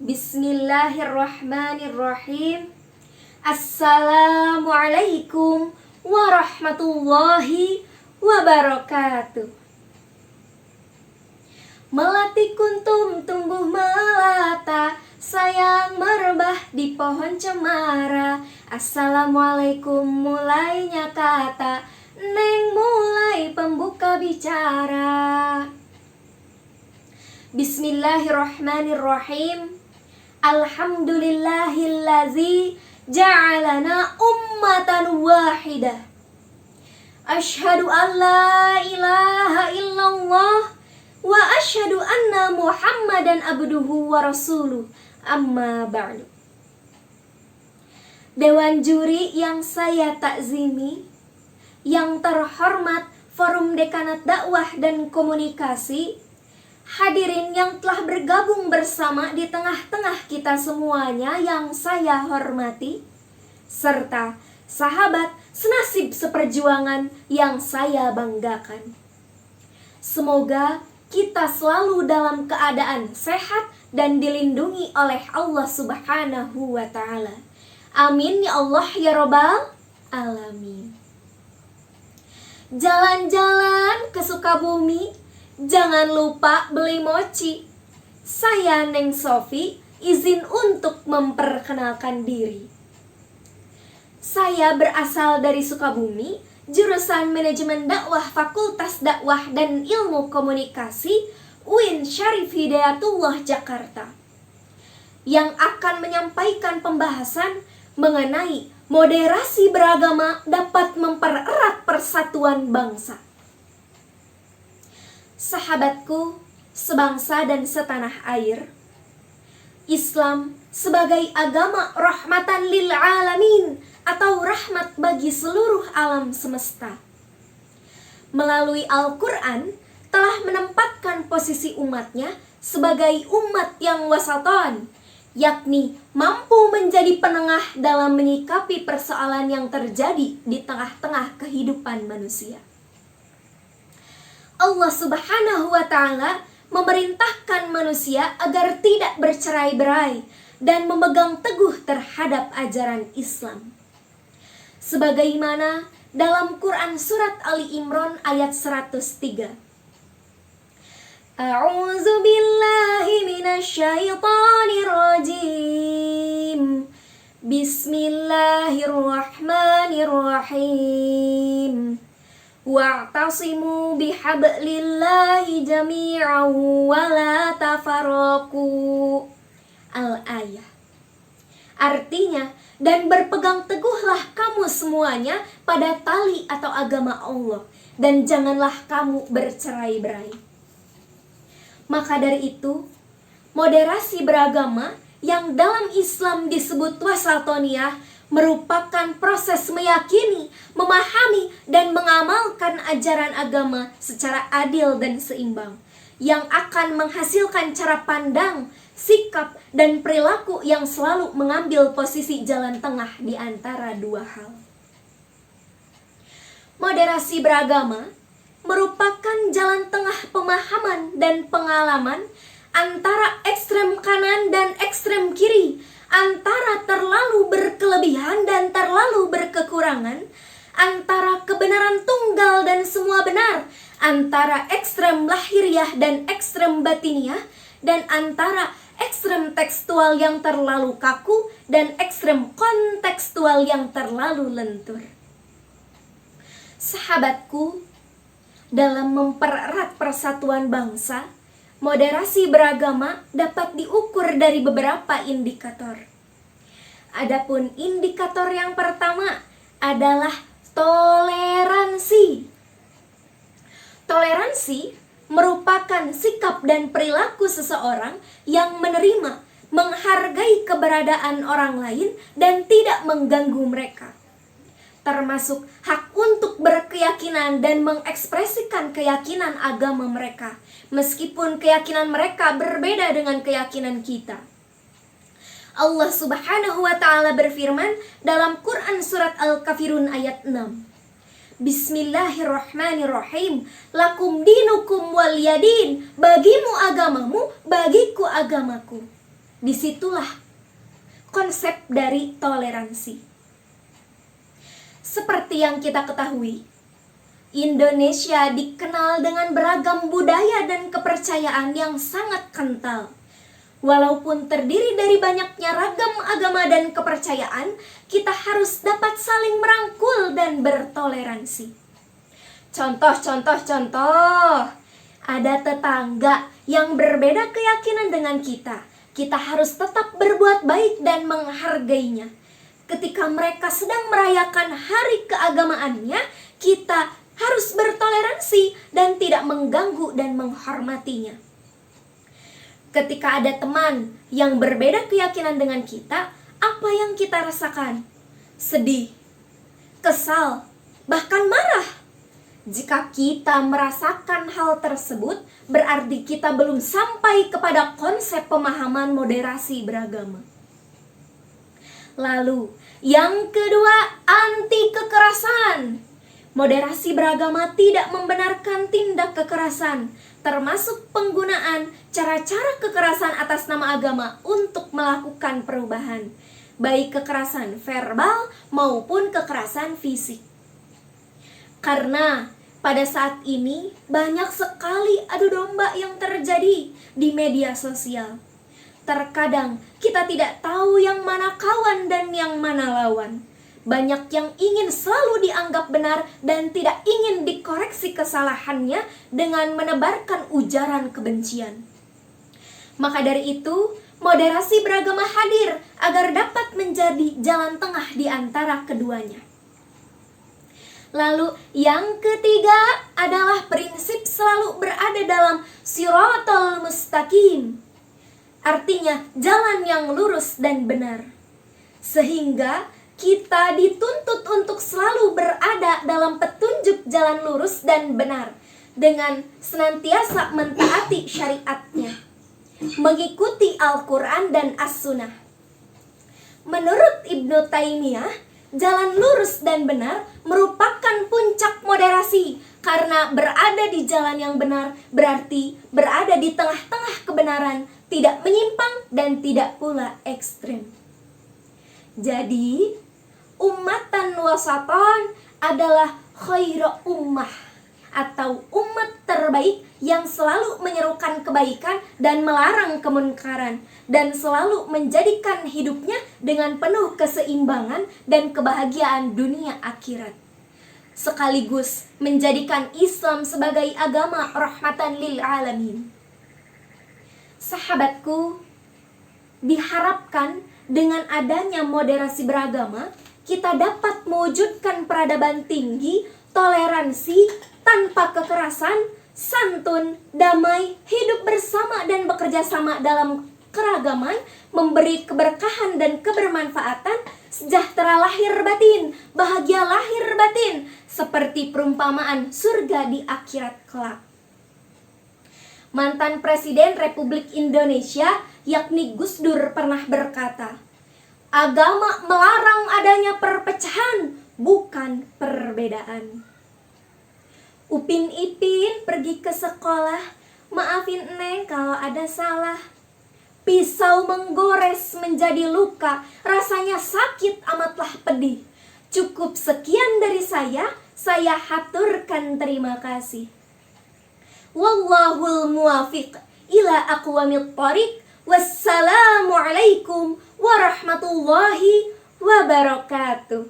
Bismillahirrahmanirrahim. Assalamualaikum warahmatullahi wabarakatuh. Melati kuntum tumbuh melata, sayang merebah di pohon cemara. Assalamualaikum mulainya kata, Neng mulai pembuka bicara. Bismillahirrahmanirrahim. Alhamdulillahillazi ja'alana ummatan wahidah. Asyhadu an la ilaha illallah wa asyhadu anna Muhammadan abduhu wa rasuluh. Amma ba'du. Dewan juri yang saya takzimi, yang terhormat Forum Dekanat Dakwah dan Komunikasi, hadirin yang telah bergabung bersama di tengah-tengah kita semuanya yang saya hormati, serta sahabat senasib seperjuangan yang saya banggakan. Semoga kita selalu dalam keadaan sehat dan dilindungi oleh Allah Subhanahu wa Ta'ala. Amin ya Allah ya Rabbal Alamin. Jalan-jalan ke Sukabumi, jangan lupa beli mochi. Saya Neng Sofi, izin untuk memperkenalkan diri. Saya berasal dari Sukabumi, jurusan Manajemen Dakwah Fakultas Dakwah dan Ilmu Komunikasi UIN Syarif Hidayatullah Jakarta, yang akan menyampaikan pembahasan mengenai moderasi beragama dapat mempererat persatuan bangsa. Sahabatku sebangsa dan setanah air, Islam sebagai agama rahmatan lil alamin atau rahmat bagi seluruh alam semesta, melalui Al-Quran telah menempatkan posisi umatnya sebagai umat yang wasaton, yakni mampu menjadi penengah dalam menyikapi persoalan yang terjadi di tengah-tengah kehidupan manusia. Allah Subhanahu wa Ta'ala memerintahkan manusia agar tidak bercerai-berai dan memegang teguh terhadap ajaran Islam. Sebagaimana dalam Quran surat Ali Imran ayat 103. A'udzu billahi minasyaitonir rajim. Bismillahirrahmanirrahim. Wa'tasimu bihablillahi jami'an wa la tafarraqu. Al-ayah. Artinya, dan berpegang teguhlah kamu semuanya pada tali atau agama Allah, dan janganlah kamu bercerai-berai. Maka dari itu, moderasi beragama yang dalam Islam disebut wasatoniyah merupakan proses meyakini, memahami, dan mengamalkan ajaran agama secara adil dan seimbang, yang akan menghasilkan cara pandang, sikap, dan perilaku yang selalu mengambil posisi jalan tengah di antara dua hal. Moderasi beragama merupakan jalan tengah pemahaman dan pengalaman antara ekstrem kanan dan ekstrem kiri, antara terlalu berkelebihan dan terlalu berkekurangan, antara kebenaran tunggal dan semua benar, antara ekstrem lahiriah dan ekstrem batiniah, dan antara ekstrem tekstual yang terlalu kaku dan ekstrem kontekstual yang terlalu lentur. Sahabatku, dalam mempererat persatuan bangsa, moderasi beragama dapat diukur dari beberapa indikator. Adapun indikator yang pertama adalah toleransi. Toleransi merupakan sikap dan perilaku seseorang yang menerima, menghargai keberadaan orang lain dan tidak mengganggu mereka, termasuk hak untuk berkeyakinan dan mengekspresikan keyakinan agama mereka, meskipun keyakinan mereka berbeda dengan keyakinan kita. Allah Subhanahu wa Ta'ala berfirman dalam Quran surat Al-Kafirun ayat 6. Bismillahirrahmanirrahim. Lakum dinukum waliyadin. Bagimu agamamu, bagiku agamaku. Disitulah konsep dari toleransi. Seperti yang kita ketahui, Indonesia dikenal dengan beragam budaya dan kepercayaan yang sangat kental. Walaupun terdiri dari banyaknya ragam agama dan kepercayaan, kita harus dapat saling merangkul dan bertoleransi. Contoh. Ada tetangga yang berbeda keyakinan dengan kita. Kita harus tetap berbuat baik dan menghargainya. Ketika mereka sedang merayakan hari keagamaannya, kita harus bertoleransi dan tidak mengganggu dan menghormatinya. Ketika ada teman yang berbeda keyakinan dengan kita, apa yang kita rasakan? Sedih, kesal, bahkan marah. Jika kita merasakan hal tersebut, berarti kita belum sampai kepada konsep pemahaman moderasi beragama. Lalu, yang kedua, anti kekerasan. Moderasi beragama tidak membenarkan tindak kekerasan, termasuk penggunaan cara-cara kekerasan atas nama agama untuk melakukan perubahan, baik kekerasan verbal maupun kekerasan fisik. Karena pada saat ini banyak sekali adu domba yang terjadi di media sosial. Terkadang kita tidak tahu yang mana kawan dan yang mana lawan. Banyak yang ingin selalu dianggap benar dan tidak ingin dikoreksi kesalahannya dengan menebarkan ujaran kebencian. Maka dari itu, moderasi beragama hadir agar dapat menjadi jalan tengah di antara keduanya. Lalu yang ketiga adalah prinsip selalu berada dalam Shiratal Mustaqim. Artinya jalan yang lurus dan benar. Sehingga kita dituntut untuk selalu berada dalam petunjuk jalan lurus dan benar dengan senantiasa mentaati syariatnya, mengikuti Al-Quran dan As-Sunnah. Menurut Ibnu Taimiyah, jalan lurus dan benar merupakan puncak moderasi, karena berada di jalan yang benar berarti berada di tengah-tengah kebenaran, tidak menyimpang dan tidak pula ekstrem. Jadi, ummatan wasatan adalah khairu ummah atau umat terbaik yang selalu menyerukan kebaikan dan melarang kemunkaran, dan selalu menjadikan hidupnya dengan penuh keseimbangan dan kebahagiaan dunia akhirat, sekaligus menjadikan Islam sebagai agama rahmatan lil alamin. Sahabatku, diharapkan dengan adanya moderasi beragama, kita dapat mewujudkan peradaban tinggi, toleransi, tanpa kekerasan, santun, damai, hidup bersama dan bekerja sama dalam keragaman, memberi keberkahan dan kebermanfaatan, sejahtera lahir batin, bahagia lahir batin, seperti perumpamaan surga di akhirat kelak. Mantan Presiden Republik Indonesia, yakni Gus Dur, pernah berkata, agama melarang adanya perpecahan, bukan perbedaan. Upin Ipin pergi ke sekolah, maafin Neng kalau ada salah. Pisau menggores menjadi luka, rasanya sakit amatlah pedih. Cukup sekian dari saya haturkan terima kasih. Wallahul muwafiq ila aqwamit thoriq. Wassalamualaikum warahmatullahi wabarakatuh.